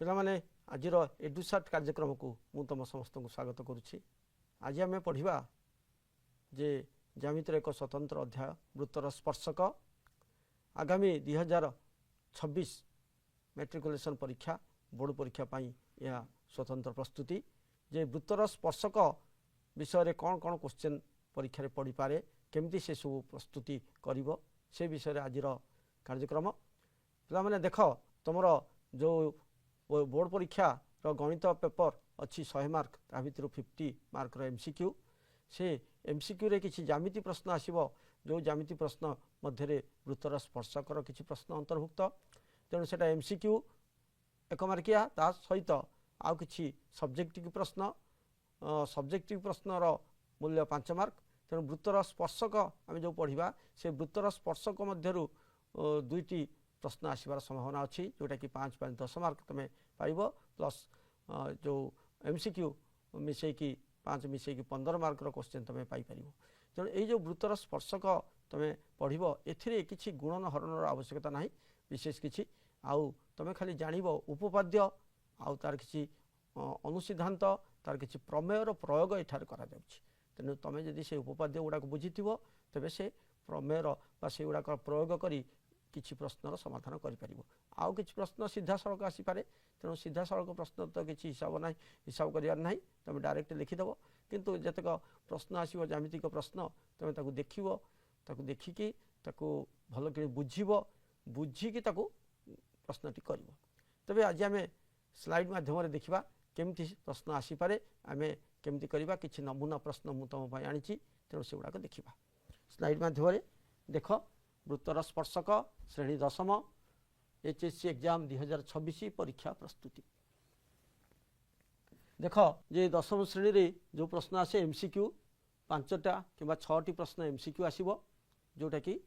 पिलामाने आजिर एडुसाट कार्यक्रम को मु तुम समस्त को स्वागत करुच्ची। आज आम पढ़ा जे ज्यामितिर एक स्वतंत्र अध्याय वृत्तर स्पर्शक। आगामी 2026 मैट्रिकुलेशन परीक्षा बोर्ड परीक्षा यह स्वतंत्र प्रस्तुति जे वृत्तर स्पर्शक विषय कौन कौन क्वेश्चन परीक्षा पढ़ी पारे केमती से सब प्रस्तुति करिवो से विषय आजिर कार्यक्रम। पिलामाने देख तुमर जो बोर्ड परीक्षा गणित पेपर अच्छी 100 मार्क ता भितर 50 मार्क एमसीक्यू से एमसीक्यू रे किसी ज्यामिति प्रश्न आसीबो जो ज्यामिति प्रश्न मध्य वृत्तर स्पर्शकर किसी प्रश्न अंतर्भुक्त तेणु सेटा एमसीक्यू 1 मार्किया ता सहित आउ किछि सब्जेक्टिव प्रश्नर मूल्य 5 मार्क। तेणु वृत्तर स्पर्शक आम जो पढ़ा से वृत्तर स्पर्शक मध्यरु दुईटी प्रश्न आसबार संभावना अच्छी जोटा कि 5 10 मार्क तुम्हें पाइब प्लस जो एमसीक्यू मिसेकी 5 मिसेकी 15 मार्क क्वेश्चन तुम्हें पाइपर। तेणु यही जो वृत्तर स्पर्शक तुम्हें पढ़ ए गुणन हरणर आवश्यकता ना विशेष किसी आउ तुम्हें खाली जान उपपाद्य आउ तार किसी अनुसिद्धांत तार किसी प्रमेयर प्रयोग एठार करा जाउछि। तेणु तुम्हें जदि से उपपाद्य गुड़ाक बुझी तेबे से प्रमेयर बा से गुड़ाक प्रयोग करी किसी प्रश्नर समाधान करें। आउ किसी प्रश्न सीधा सड़क आसीपे तेणु सीधा सड़क प्रश्न तो किसी हिसाब ना हिसाब करार ना तुम डायरेक्ट लिखिदेव किंतु जतक प्रश्न आसो ज्यामितिक प्रश्न तुम देखिकी भल कि बुझिकी प्रश्नटी कर। तेज आज आम स्लाइड माध्यम देखा केमती प्रश्न आसीपे आम केमती करवा कि नमूना प्रश्न मु तुम आनी तेणु से गुड़ाक देखा स्लाइड माध्यम देख वृत्तर स्पर्शक श्रेणी 10म एचएससी एग्जाम 2026 परीक्षा प्रस्तुति। देख जे 10म श्रेणी रे जो प्रश्न आसे एमसीक्यू 5टा कि 6टी प्रश्न एमसीक्यू आसीबो जोटा कि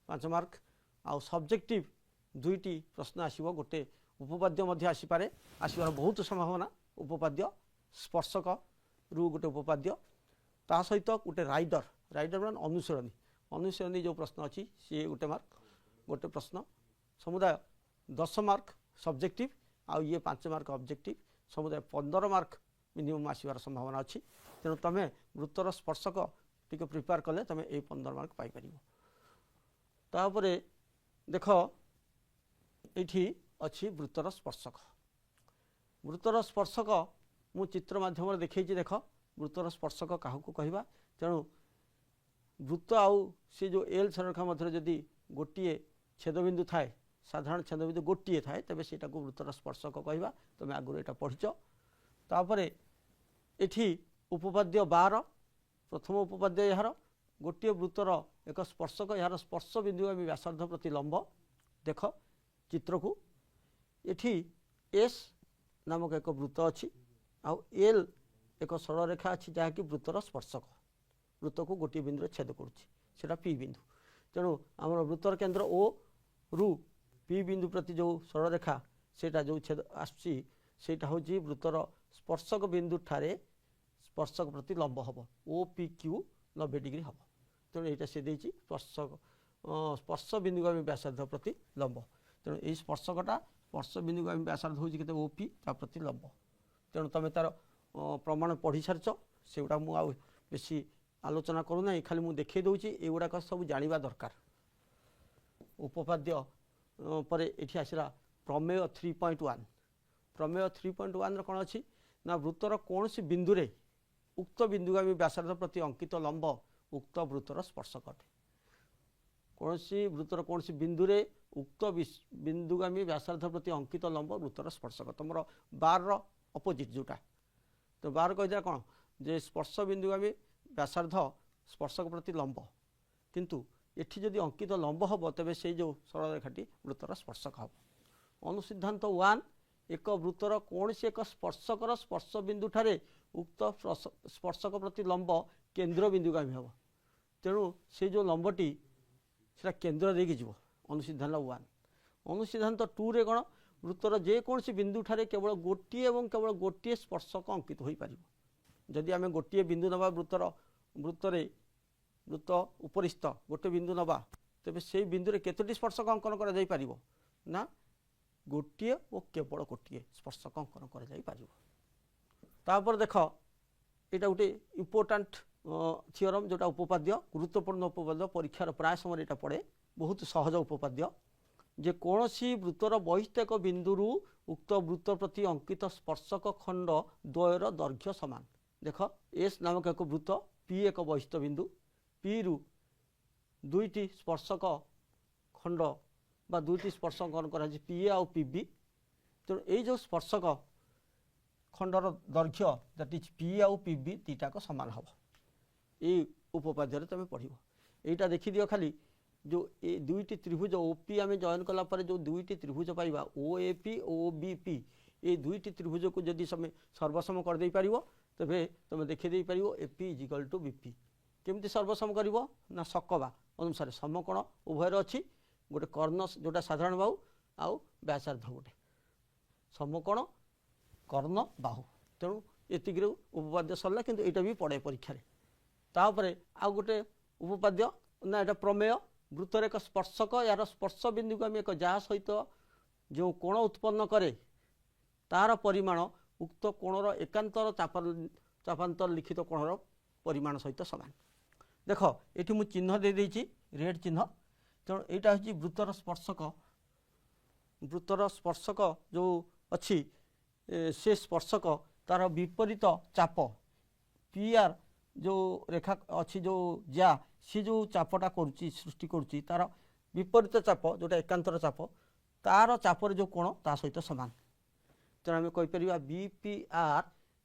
5 मार्क आउ सब्जेक्टिव 2टी प्रश्न आसीबो गोटे उपपाद्य मध्य आसीपारे आसीबार बहुत संभावना उपपाद्य स्पर्शक रु गोटे उपपाद्य ता सहित गोटे राइडर मान अनुसरणी जो प्रश्न अच्छी सी गोटे मार्क गोटे प्रश्न समुदाय 10 मार्क सब्जेक्टिव आउ ये 5 मार्क ऑब्जेक्टिव समुदाय 15 मार्क मिनिमम आसबार संभावना अच्छी। तेणु तुम्हें वृत्तर स्पर्शक टी प्रिपेयर कले तुम्हें ये 15 मार्क पाइपर। तापर देख ये अच्छी वृत्तर स्पर्शक मु चित्र माध्यम देखी देख वृत्तर स्पर्शक क्या कहवा। तेणु वृत्त आउ सी जो एल सररेखा मध्य जदि गोटे छेदबिंदु थाए साधारण छेदबिंदु गोटे थाए तेज से वृत्तर स्पर्शक कहवा तुम आगुरी यहाँ पढ़िच। तापर एठी उपपाद्य 12 प्रथम उपपाद्य यार गोटे वृत्तर एक स्पर्शक यार स्पर्श बिंदु आम व्यासार्ध प्रति लंब देख चित्र को एठी एस नामक एक वृत्त अच्छी आउ एल एक सरल रेखा अच्छी जहाँकि वृत्तर स्पर्शक वृत्त को गोटे बिंदु छेद करुँचा पी बिंदु। तेणु आम वृत्तर केन्द्र ओ रु पी बिंदु प्रति जो सरल रेखा सेटा जो छेद आसटा हूँ वृत्तर स्पर्शक बिंदु ठारे स्पर्शक प्रति लंब हम ओ पी क्यू 90 डिग्री हम। तेणु यहाँ से देती स्पर्श बिंदु आम व्यासार्ध प्रति लंब। तेणु यही स्पर्शकटा स्पर्श बिंदु आम व्यासार्ध हूँ के ओ पी ता प्रति लंब। तेणु तुम तार प्रमाण पढ़ी सारिच से गुड़ा मुझे बेसी आलोचना करूना खाली मुझे देखे दूची एगुड़ाक सब जाना दरकार। उपपाद्य पर ये आसला प्रमेय 3.1 प्रमेय 3.1 कौन अच्छी ना वृत्तर कौन सी बिंदु रे उक्त बिंदुगामी व्यासार्ध प्रति अंकित लंब उक्त वृत्तर स्पर्शक अटे। कौन सी वृत्तर कौन सी बिंदु रे उक्त बिंदुगामी व्यासार्ध प्रति अंकित लंब वृत्तर स्पर्शक तुम 12 अपोजिट जोटा तो 12 कहीदा कौन जे स्पर्श बिंदुगामी व्यासार्ध स्पर्शक प्रति लंब किंतु एठी जदि अंकित लंब हम तेज से जो सरल रेखाटी वृत्तर स्पर्शक हम। अनुसिद्धांत 1 एक वृत्तर कौन सी एक स्पर्शकर स्पर्श बिंदु ठारे उक्त स्पर्शक प्रति लंब केन्द्र बिंदुगामी हम। तेणु से जो लंबटी से केन्द्र देकी जीव अनुसिद्धांत 1। अनुसिद्धांत 2 रे कौन वृत्तर जेकोसी बिंदु ठारे केवल गोटे स्पर्शक अंकित हो पार। जदि आम गोटे बिंदु नवा वृत्त उपरिस्थ गोटे बिंदु नवा तेज से बिंदु केतोटी स्पर्शक अंकन कर ना गोटे और केवल गोटे स्पर्शक अंकन कर देख यहाँ गोटे इम्पोर्टाट थियोरम जोटा उपपाद्य गुरुत्वपूर्ण उपपाद्य परीक्षार प्राय समय यहाँ पड़े बहुत सहज उपपाद्य जे कौन सी वृत्तर बहिष्ठ एक बिंदु उक्त वृत्त प्रति अंकित स्पर्शक खंड द्वयर दैर्घ्य समान। देख एस नामक एक वृत्त पी एक बहिष्ठ बिंदु पी रु दुईटी स्पर्शक खंड बा दुईटी स्पर्शक अंकन पीए आउ पीबी। तेणु ये जो स्पर्शक खंडर दैर्घ्य दैट इज पी आउ पीबी दीटाक सामान हम ये उपपाद्य तुम पढ़ यहाँ देखीदिव खाली जो ए दुईटी त्रिभुज ओपी आम जॉइन कलापर जो दुईटी त्रिभुज पाइबा O A P O B P ये दुईटी त्रिभुज को जदि सर्वसम करदे पार तेरे तुम देखीदे पार AP is equal to BP केमती सर्वसम कर ना सकबा अनुसार समकोण उभयर अच्छी गोटे कर्ण जोटा साधारण बाहु आउ व्यासार्ध गोटे समकोण कर्ण बाहु तेणु एतिक उपपाद्य सरला किंतु यहाँ भी पड़े परीक्षा तापर आउ गोटे उपपाद्य ना यहाँ प्रमेय वृत्तर एक स्पर्शक यार स्पर्श बिंदु को आम एक जहाँ सहित जो कोण उत्पन्न करे तार परिमाण उक्त कोणर एकांतर चापांतर लिखित कोणर परिमाण सहित सामान। देख ये मुझे चिन्ह दे देछि रेड चिन्ह तेणु यहाँ हूँ वृत्तर स्पर्शक जो अच्छी से स्पर्शक तार विपरीत चाप पी आर जो रेखा अच्छी जो जा सी जो चापटा करुच्ची सृष्टि करुच्ची तार विपरीत चाप जोटा एकांतर चाप तार चापर जो कोण ता सहित सामान। तेणु आम कहीपर B P R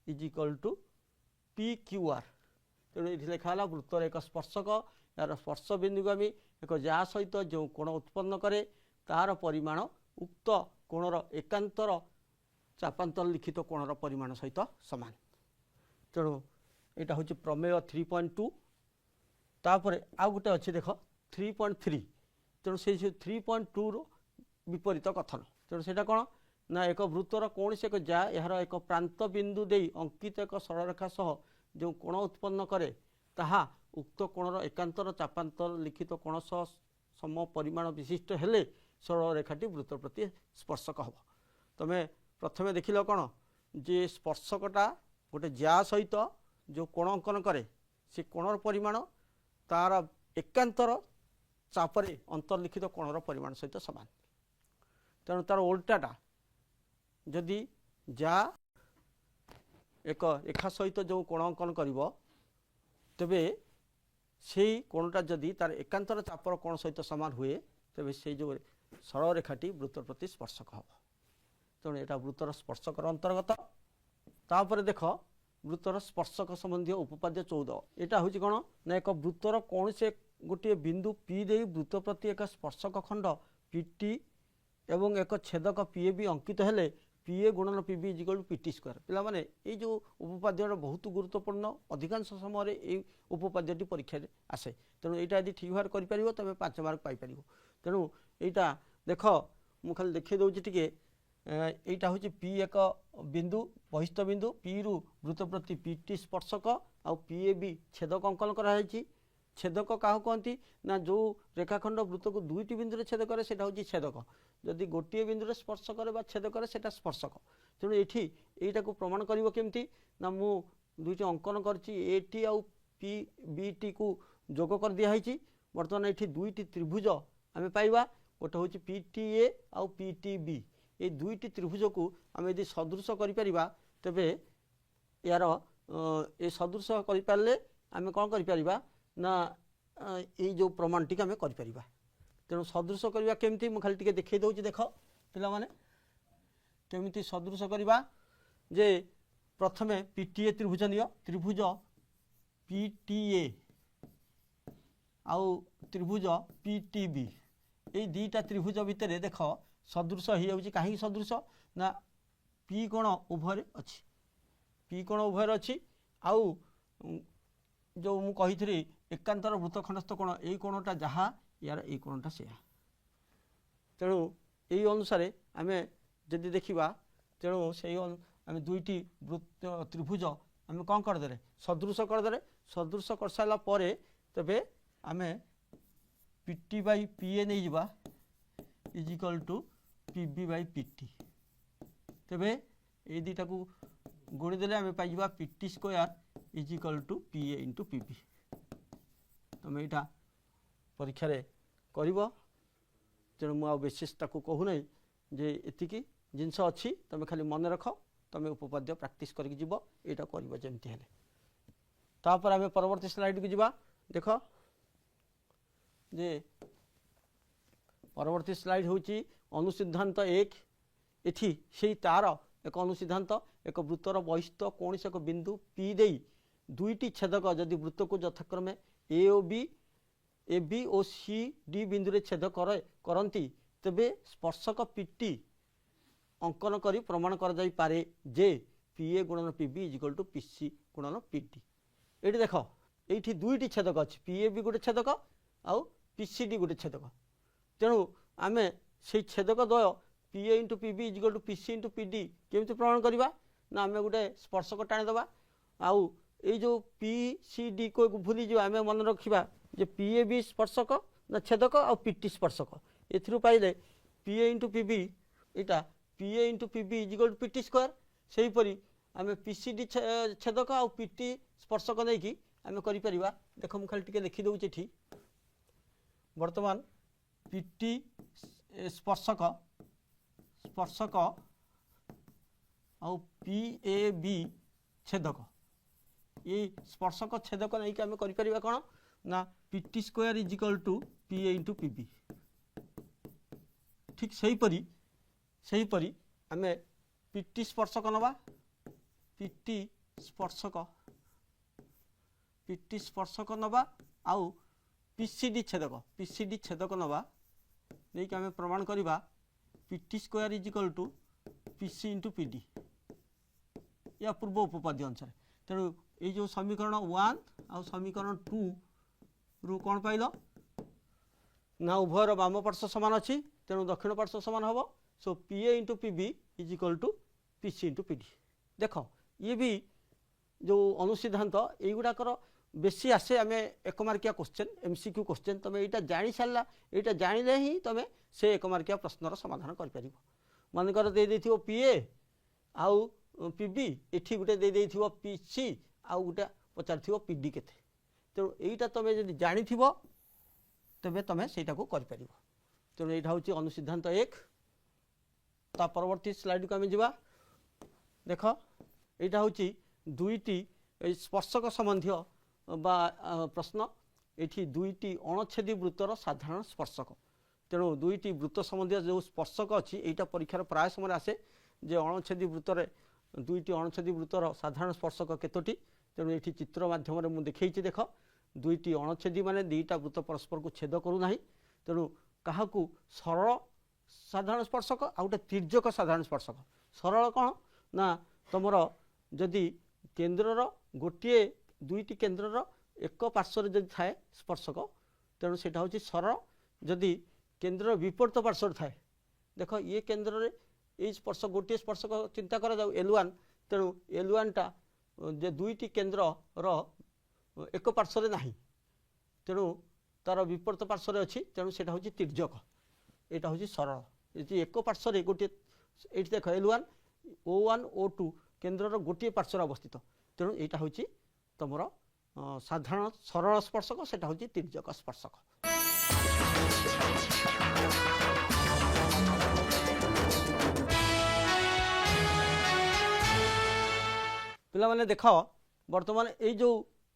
is equal to P Q R. तेणु ये लिखाला वृत्तर एक स्पर्शक यार स्पर्श बिंदु को आम एक जा सहित जो कोण उत्पन्न करे तार परिमाण उक्त कोणर एकांतर चापांतर लिखित कोणर परिमाण सहित सामान। तेणु यहाँ हूँ प्रमेय 3.2 तापर आउ गोटे अच्छे देख 3.3 तेणु से 3.2 रो विपरीत कथन तेणु से कौन ना एक वृत्तर कौन से एक जा यार एक प्रांत बिंदु दे अंकित एक सरलरेखा सह जो कोण उत्पन्न करे ताहा उक्त कोणर एकांतर चापांतर लिखित कोण सह सम परिमाण विशिष्ट हेले सरलरेखाटी वृत्त प्रति स्पर्शक हम। तुम प्रथमे देखिल कौन जे स्पर्शकटा गोटे जा सहित जो कोण अंकन करे से कोणर परिमाण तार एकांतर चापरे अंतर्लिखित कोणर परिमाण सहित सामान। तेणु तार उल्टाटा जदि जा एक रेखा सहित जो कोण अंकन करिवो तेबे से कोणटा जदि तार एकांतर चापर कोण सहित सामान हुए तेबे से जो सरल रेखाटी वृत्तर प्रति स्पर्शक हम। तेणु यहाँ वृत्तर स्पर्शकर अंतर्गत तापर देख वृत्तर स्पर्शक संबंधी उपपाद्य 14 यहाँ हूँ कौन ना एक वृत्तर कौन से गोटे बिंदु पी दे वृत्त प्रति एक स्पर्शक खंड पीटी एवं एक छेदक पीए भी अंकित हेले पीए गुणन PB is equal to PT square. पिला माने ये जो उपपाद्य बहुत गुरुत्वपूर्ण अधिकांश समय ये उपपाद्यटी परीक्षा आसे तेणु यहाँ यदि ठीक भाव कर तेज 5 मार्क पाइपर। तेणु यहाँ देख मु खाली देखी दूसरी टी यहाँ हूँ पी एक बिंदु बहिष्ठ बिंदु पी रु वृत्त प्रति पीटी स्पर्शक आउ पीए भी छेदक अंकन कराई। छेदक क्या कहती ना जो रेखाखंड वृत्त को दुईटी बिंदु छेद करे सेटा हूँ छेदक जदि गोटे बिंदु स्पर्श करे छेद करे सेटा स्पर्शक। तेणु ये को प्रमाण कर केमती ना मु दुईटी अंकन करटी आउ पी बी टी को जोग कर दिखाई। बर्तमान ये दुईटी त्रिभुज आम पाइबा गोटे हूँ पी टी ए आउ पी टी बी ये दुईटी त्रिभुज को आम यदि सदृश कर तेबे यार ये सदृश कर आम कौन कर ना ये जो प्रमाण टी आम कर। तेणु सदृश करवा केमती मु खाली टिके देखई दउछि देख पिला माने केमती सदृश करवा जे प्रथमे पीटीए त्रिभुज नियो त्रिभुज पीटीए आउ त्रिभुज पीटीबी ये दुईटा त्रिभुज भितर देख सदृश हो जाउछि। काहे सदृश ना पी कोण उभय अच्छी पी कोण उभय अच्छी आउ जो मु कही एकांतर वृत्तखंडस्थ कोण यही कोणटा जहाँ यार ये कोणटा से। तेणु यही अनुसार आम जदि देखा तेणु से आम दुईटी वृत्त त्रिभुज आम कौन करदे सदृश करदे सदृश कर सारापर तेबे आम पीटी बाई पीए नहीं जा is equal to P by PT तेबे ये दुटा को गुणीदेले आम पाइबा PT square is equal to PA into PB तुम यहाँ परीक्षा कर तेणु मुझे विशेषता कहूना जे एतिकी जिनस अच्छी तुम खाली मन रख तुम उपपाद्य प्रैक्टिस करके जीव यहाँ कर जमती है तापर आम परवर्ती स्लाइड को जीवा देख जे परवर्ती स्लाइड हूँ अनुसिद्धांत एक एठी से तार एक अनुसिद्धांत एक वृत्तर बहिस्थ कौन एक बिंदु पी दे दुईटी छेदक जदि वृत्त को यथाक्रमे ए बी और सी डी बिंदु रे छेद करती तेबे स्पर्शक पीटी अंकन करी प्रमाण कर जाई पारे जे पीए गुणन PB is equal to PC गुणन पीटी ये देख ये दुईटी छेदक अच्छी पीए बी गोटे छेदक आउ पीसीडी गोटे छेदक तेणु आम से छेदक द्वय PA into PB is equal to PC into PD केमती प्रमाण करवा ना आम गोटे स्पर्शक टाणीदे आउ ये जो पी सी डी को भूली जो आम मन रखा जे पीए बी स्पर्शक ना छेदक आ पीटी स्पर्शक एथि पाइले पीए इंटू पीबी यहाँ PA into PB is equal to PT square से हीपरी आम पीसीडी छेदक आ पीटी स्पर्शक नहीं कि आम कर देख मुझे खाली टे लिखिदे ये बर्तमान पीटी स्पर्शक स्पर्शक आउ पीए बी छेदक ये स्पर्शक छेदक नहीं कि आम कर कौन ना PT square is equal to PA into PB ठीक सही परी आम पीटी स्पर्शक नवा पीटी स्पर्शक नवा आउ पीसीडी छेदक नवा नहीं कि आम प्रमाण करवा PT square is equal to PC into PD या पूर्व उपपाद्य अनुसार तेणु ये जो समीकरण 1 आउ समीकरण 2 रु कौन पाइल ना उभयर बाम पार्श्व समान अच्छी तेणु दक्षिण पार्श्व समान हम सो PA into PB is equal to PC into PD देख ये भी जो अनुसिद्धांत युवाकर बेसी आसे आम एक मार्किया क्वेश्चन एमसीक्यू क्वेश्चन तुम यहाँ जानी सारा यहाँ जाने ही तुम से एक मार्किया प्रश्नर समाधान कर मनकर दे पीए आउ पीबी एठी गोटे दे पीसी आउ गोटे पचार पीडी के तेणु यहीटा तुम जब जानी तेरे तुम सेटा को कर तेणु यहाँ हूँ अनुसिद्धांत एक ता परवर्ती स्लाइड को आम जा देख यहाँ हूँ दुईटी स्पर्शक संबंधी बा प्रश्न ये दुईटी अणछेदी वृत्तर साधारण स्पर्शक तेणु दुईटी वृत्त संबंधी जो स्पर्शक अच्छी यहाँ परीक्षार प्राय समय आसे जे अणछेदी वृत्तर दुईटी अणछेदी वृत्तर साधारण स्पर्शक केतोटी तेणु ये चित्र मध्यम मुझे देखी देख दुईटी अणछेदी माने दुईटा वृत्त परस्पर को छेद करूना तेणु क्या सरल साधारण स्पर्शक आ गोटे तिर्यक साधारण स्पर्शक सरल कौन ना तुम जदि केन्द्रर गोटे दुईटी केन्द्रर एक पार्श्व जदि थाए स्पर्शक तेणु से हूँ सरल जदि केन्द्र विपरीत पार्श्व थाए देख ये केन्द्र में ये स्पर्शक गोटे स्पर्शक चिंता करा जाऊ L1 तेणु L1 टा जे दुईटी केन्द्र एक पार्श्व ना तेणु तार विपरीत पार्श्व अच्छी तेणु से हूँ तिर्यक यहाँ हूँ सरल ये एक पार्श्व गोटे ये देख L1 O1 O2 केन्द्रर गोटे पार्श्व अवस्थित तेणु यहाँ हूँ तुम साधारण सरल स्पर्शक से हूँ तिर्यक स्पर्शक पिला माने देख बर्तमान ये जो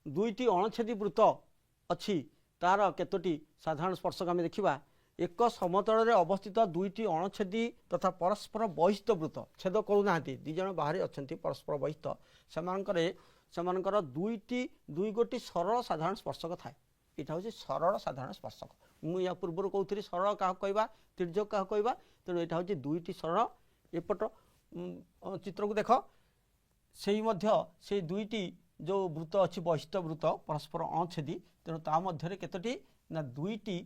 दुईटी अणछेदी वृत्त अच्छी तार केतोटी साधारण स्पर्शक आम देखा एक समतल में अवस्थित दुईटी अणछेदी तथा परस्पर बहिस्थ वृत्त छेद करूना दिज बाहर अच्छा परस्पर बहिस्थ सेमानकर दुई गोटी सरल साधारण स्पर्शक थाए यहाँ हूँ सरल साधारण स्पर्शक मुझे पूर्व कहती सरल क्या कहवा तिर्यक क्या कहवा तेणु यहाँ हूँ दुईटी सरल एपट चित्र को देख से दुईटी जो वृत्त अच्छी बहिष्ठ वृत्त परस्पर अणछेदी तेणु ता मध्य केतोटी ना दुईटी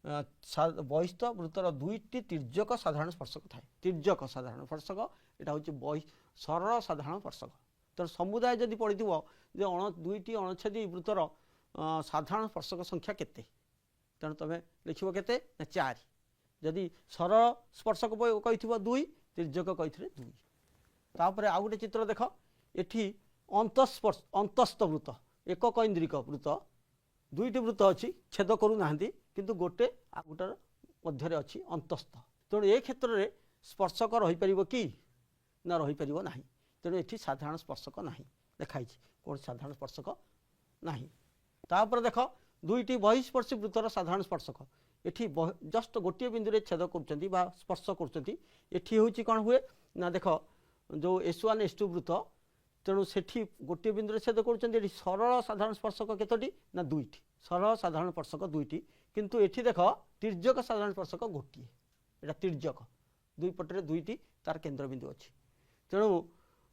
बहिष्ठ वृत्तर दुईटी तिर्यक साधारण स्पर्शक थाए तिर्यक साधारण स्पर्शक यहाँ हूँ सरल साधारण स्पर्शक तेणु समुदाय जदि पढ़ी जे दुईटी अणछेदी वृत्तर साधारण स्पर्शक संख्या केते तेणु तुम लिख केते 4 जदि सरल स्पर्शक कही 2 तिर्यक कही 2 तापर आउ गोटे चित्र देख एठी अंतस्थ वृत्त एक कैंद्रिक वृत्त दुईटी वृत्त अच्छी छेद करूना किंतु गोटे गोटार मध्य अच्छी अंतस्थ तेणु ए क्षेत्र में स्पर्शक रहीपर कि ना रहीपर ना तेणु ये साधारण स्पर्शक ना देखाई कौन साधारण स्पर्शक ना तापर देख दुईटी बहिस्पर्शी वृत्तर साधारण स्पर्शक एठी जस्ट गोटे बिंदु छेद कर स्पर्श कर कौन हुए ना देख जो S1 S2 वृत्त तेणु सेठी गोटे बिंदु छेद कर सरल साधारण स्पर्शक केतोटी ना दुईटी सरल साधारण स्पर्शक दुईटी किंतु एठी देख तिर्यक साधारण स्पर्शक गोटे एटा तिर्यक दुई पटे दुईटी तार केन्द्र बिंदु अच्छी तेणु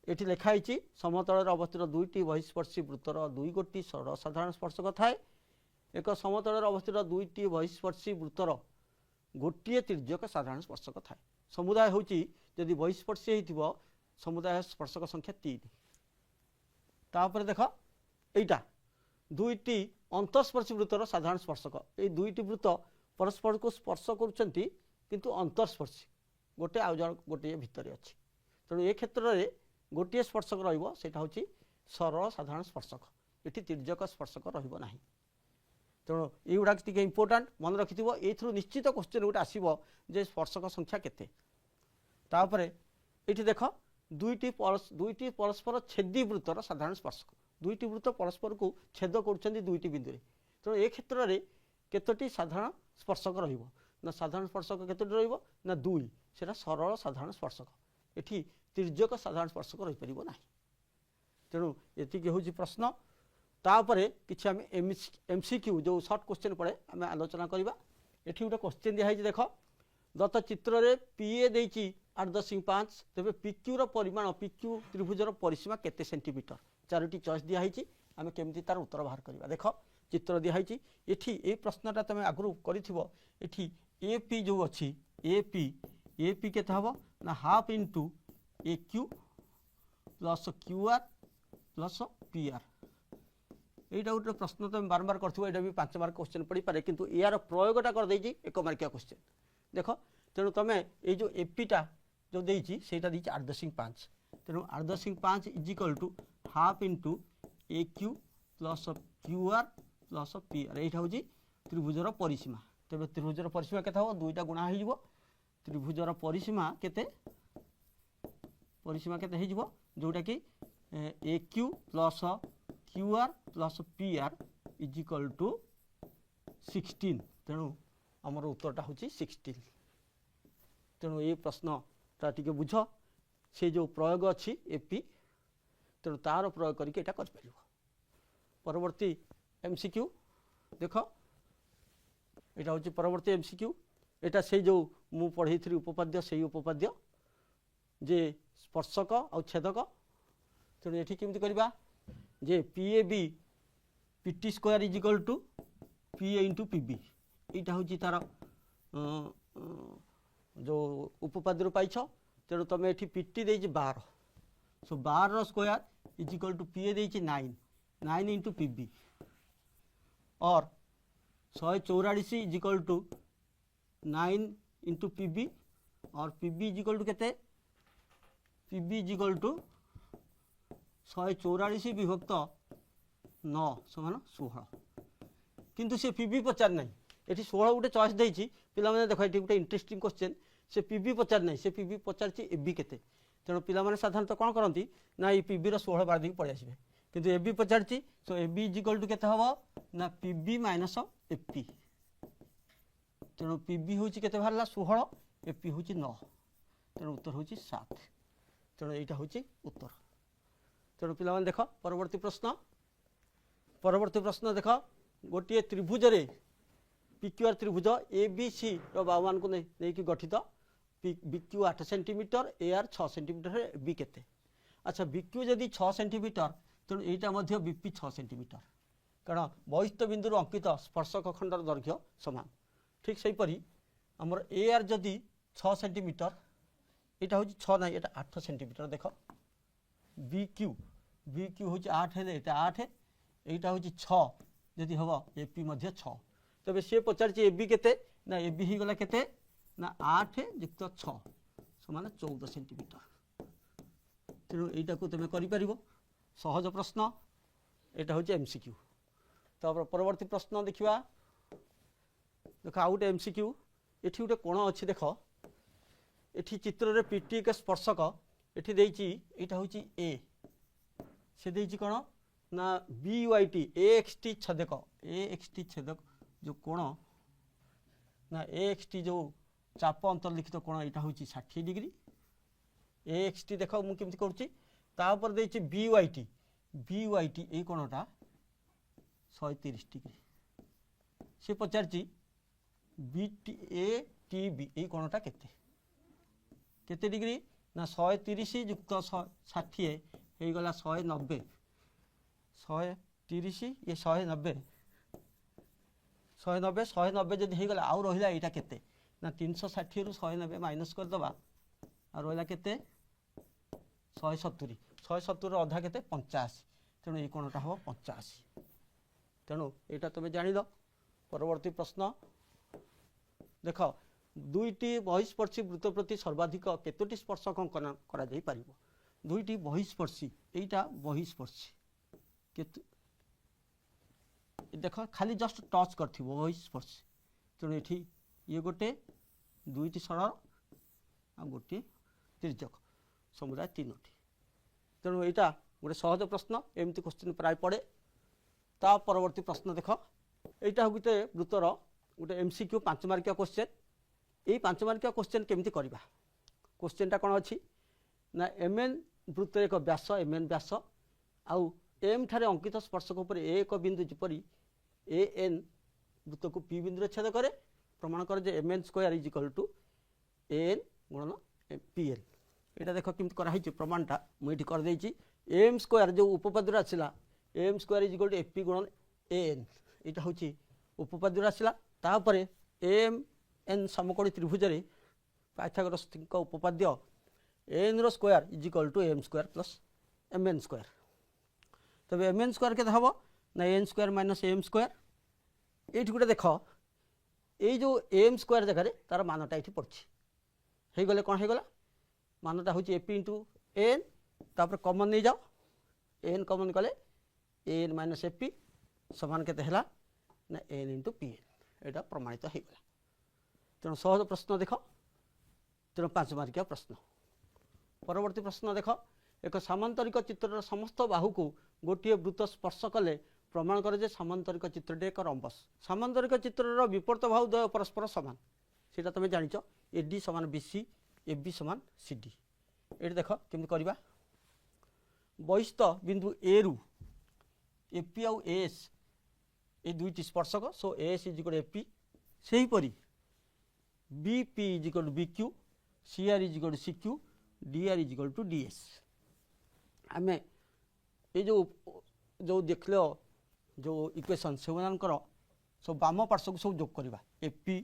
ये लिखाई समतल अवस्थित दुईटी बहिस्पर्शी वृत्तर दुई गोटी सरल साधारण स्पर्शक थाए एक समतल अवस्थित दुईटी बहिस्पर्शी वृत्तर गोटे तिर्यक साधारण स्पर्शक थाए समुदाय हूँ जदि बहिस्पर्शी हो समुदाय स्पर्शक संख्या 3 तापर देख एटा दुईटी अंतस्पर्शी वृत्तर साधारण स्पर्शक ये दुईटी वृत्त परस्पर को स्पर्श करुँच किंतु अंतर्स्पर्शी गोटे आउ गोटे भितर अच्छी तेणु ए क्षेत्र में गोटे स्पर्शक रहा हूँ सरल साधारण स्पर्शक ये तिर्यक स्पर्शक रहा तेणु युवा टी इंपोर्टाट मन रखि ये निश्चित क्वेश्चन गोटे आसो जे स्पर्शक संख्या केते तापर ये देख दुईटी परस्पर छेदी वृत्तर साधारण स्पर्शक दुईटी वृत्त परस्पर को छेद कर दुईटी बिंदु तेणु ए क्षेत्र में केतोटी साधारण स्पर्शक ना साधारण स्पर्शक केतोटी ना 2 से सरल साधारण स्पर्शक ये तिर्यक साधारण स्पर्शक रहीपर ना तेणु ये हूँ प्रश्न तापर किसी आम MCQ जो सर्ट क्वेश्चन पड़े आम आलोचना करवा ये गोटे क्वेश्चन दिखाई देख दत्त चित्र में PA देती 8.5 तेज PQ परिमाण PQ त्रिभुजर परिसीमा केते सेंटीमीटर 4टी चॉइस दिखाई आम केमती तार उत्तर बाहर करवा देख चित्र दिखाई ये प्रश्नटा तुम आगु करी AP जो अच्छी AP केते हम ना half into AQ plus QR plus PR यहीटा गोटे प्रश्न तुम बारंबार कर भी 5 मार्क क्वेश्चन पड़ पारे किंतु यार प्रयोगटा कर 1 मार्किया क्वेश्चन देख तेणु तुम ये जो एपीटा जो देती से 8.5 तेणु 8.5 is equal to half into AQ plus QR plus PR यहाँ हूँ त्रिभुजर परिसीमा तेज त्रिभुजर परिसीमा के हम 2टा गुणा हो त्रिभुजर परिसीमा केते जोटा कि AQ plus QR plus PR is equal to 16 तेणु आमर उत्तरटा हूँ 16 तेणु ये प्रश्नटा टी बुझ से जो प्रयोग अच्छी एपी तेणु तार प्रयोग करके कर परवर्ती MCQ देख यहाँ हूँ परवर्ती MCQ यहाँ से जो मु पढ़े थी उपपाद्य से उपपाद्य जे स्पर्शक आ छेदक तेणु ये केमती करवा जे PAB PT square is equal to PA into PB यहाँ हूँ तार जो उपपाद्य पाइछ तेणु तुम ये PT दे 12 so 12 square is equal to PA दे 9 इंटू PB और 144 इजिकल टू 9 इंटू PB और PB इजिकल टू केते PB इजिकल टू 144 विभक्त 9 समान 16 किंतु से PB पचार ना ये 16 गोटे चॉइस देती पे देख ये गोटे इंटरेस्टिंग क्वेश्चन से PB पचार ना से PB पचार AB केते तेणु पे साधारणतः कौन करती ना ये PB 16 बार दी पड़े आसबे किंतु AB पचार सो AB इजिकल टू केते हम ना PB माइनस AP तेणु PB हूँ केते बाहरला 16 AP हूँ 9 तेणु उत्तर हूँ 7 तेणु यहाँ हूँ उत्तर तेणु पे देख परवर्ती प्रश्न देख गोटे त्रिभुज रे PQR त्रिभुज ABC बाहुमान को नहीं गठित BQ 8 centimetre AR 6 centimetre B केते अच्छा BQ जदि 6 सेंटीमीटर तेणु यहाँ BP 6 सेंटीमीटर कारण बहिस्थ बिंदु अंकित स्पर्शक खंडर दैर्घ्य समान ठीक सेहीपरि आमर AR जदि 6 सेंटीमीटर यहाँ हूँ 6 ना यहाँ 8 सेंटीमीटर देख BQ हूँ 8 है यहाँ 8 यहाँ हूँ 6 जदि हम AP 6 तेज सी पचार AB केते ना AB ही गला केते ना 8 युक्त 6 समान 14 सेंटीमीटर। तेणु यहीटा को तुम कर सहज प्रश्न यहाँ हूँ एमसीक्यू। तो परवर्ती प्रश्न देखा देख आउ गोटे एमसीक्यू ये गोटे कोण अच्छी देख ये चित्र में पीटी के स्पर्शक ये हूँ ए से देती कौन ना BYT AXT छेदक AXT छेदक जो कोण ना AXT जो चाप अंतर्लिखित कोण यहाँ हूँ 60 डिग्री AXT देख मुझे करुँपर देती BYT BYT ये कोणटा 130 डिग्री से पचार BATB ये कोणटा केते डिग्री ना 130 युक्त 60 हो गला 190 130 ये 190 जब होगला आउ रहा यहाँ केते ना 360 रु 190 माइनस करदे आ रहा केते 170 अधा केते 85 तेणु ये कोणटा हम 85 तेणु यहाँ तुम जान द। परवर्ती प्रश्न देख दुईटी बहिस्पर्शी वृत्त प्रति सर्वाधिक केतोटी स्पर्शक अंकन करा जाई परिबो। दुईटी बहिस्पर्शी एटा बहिस्पर्शी केतु देख खाली जस्ट टच करथिबो बहिस्पर्शी तेणु ये ये गोटे दुईटी सरल आ गोटे तिर्यक समुदाय तीनोटी तेणु यहाँ गोटे सहज प्रश्न एमती क्वेश्चन प्राय पड़े। ता परवर्ती प्रश्न देख यहाँ गोटे वृत्तर गोटे एमसीक्यू 5 मार्किया क्वेश्चन। ये 5 मार्किया क्वेश्चन केमती करवा क्वेश्चनटा कौन अच्छी ना MN वृत्त एक व्यास MN व्यास आउ M ठारे अंकित स्पर्शक उपर एक बिंदु जपरी AN वृत्त को P बिंदु छेद करे प्रमाण कर जे MN square is equal to AN गुणन PN। यहाँ देख केमती कराई प्रमाणटा मुझे कर देछि M स्क्वायर जो उपपाद्य आसला M square is equal to AP गुणन AN यहाँ हूँ उपपाद्य आसला तापर MN समकोणी त्रिभुज पाइथागोरस उपपाद्य एन रो square is equal to M square plus MN square. तब MN स्क्वायर के हम ना N square minus M square ये गोटे देख ये जो M स्क्वायर जगह तार मानटा ये पड़ी गले कौन होगा मानटा हूँ AP इंटू एन तापर कमन नहीं जाओ एन कमन कले AN माइनस AP समान के ना N इंटू PN यहाँ प्रमाणित होगा। तेणु सहज प्रश्न देख तेणु 5 मार्किया प्रश्न। परवर्ती प्रश्न देख एक सामांतरिक चित्र समस्त बाहु को गोटे वृत्त स्पर्श कले प्रमाण करे सामांतरिक चित्रटे एक रंबस। सामांतरिक चित्र विपरीत बाहु द्वय परस्पर सामान सीटा तुम जान AD समान BC AB समान CD। ये देख केमती करवा बहिस्थ बिंदु A रु AP आउ AS ये दुईटी स्पर्शक so AS is equal AP से हीपरी BP is equal to BQ CR is equal to CQ DR is equal to DS। आम ये जो देख लो जो इक्वेशन से सब बाम पार्श्व को सब जोग करवा AP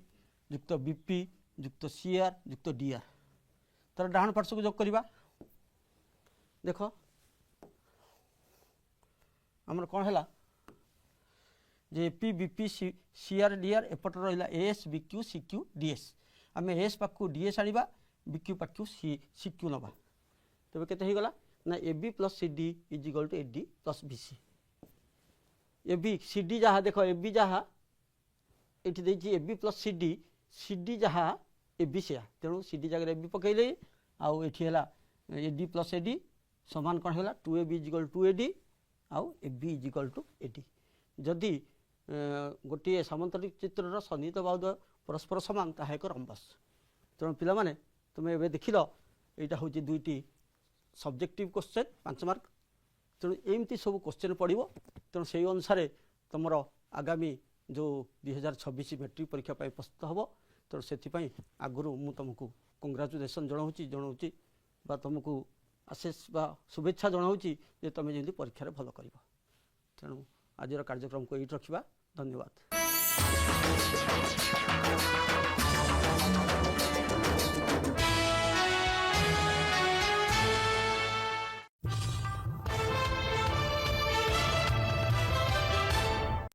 युक्त BP युक्त CR युक्त DR तार डाहाण पार्श्व को जोग करवा देख आमर कौन है जे AP BP CR DR एपट रहा AS BQ CQ DS आम AS पाखु DS आनिबा BQ पाखु CQ नवा तेज केते गला ना AB plus CD is equal to AD plus BC AB CD जहाँ देख AB जहाँ ये AB प्लस CD जहाँ AB से तेणु CD जगह AB पकईले आउ ये AD प्लस AD समान कौन है 2AB is equal to AD आउ AB is equal to AD। जदि गोटे सामांतरिक चित्र सन्निहित बाहु परस्पर सामान ताहा एक रंबस। तेणु पिला माने तुम ए देख लो यहाँ हूँ दुईटी सब्जेक्टिव क्वेश्चन 5 मार्क तेणु एमती सब क्वेश्चन पड़ो तेणु से अनुसार तुम आगामी जो 2026 मैट्रिक परीक्षा प्रस्तुत हम तेणु से आगु मु तुमको कंग्राचुलेसन जनाऊँगी बा तुमको आशेष बा शुभेच्छा जनाऊँगी जे तुम जमी परीक्षा भल कर। तेणु आज कार्यक्रम को ये रखा धन्यवाद।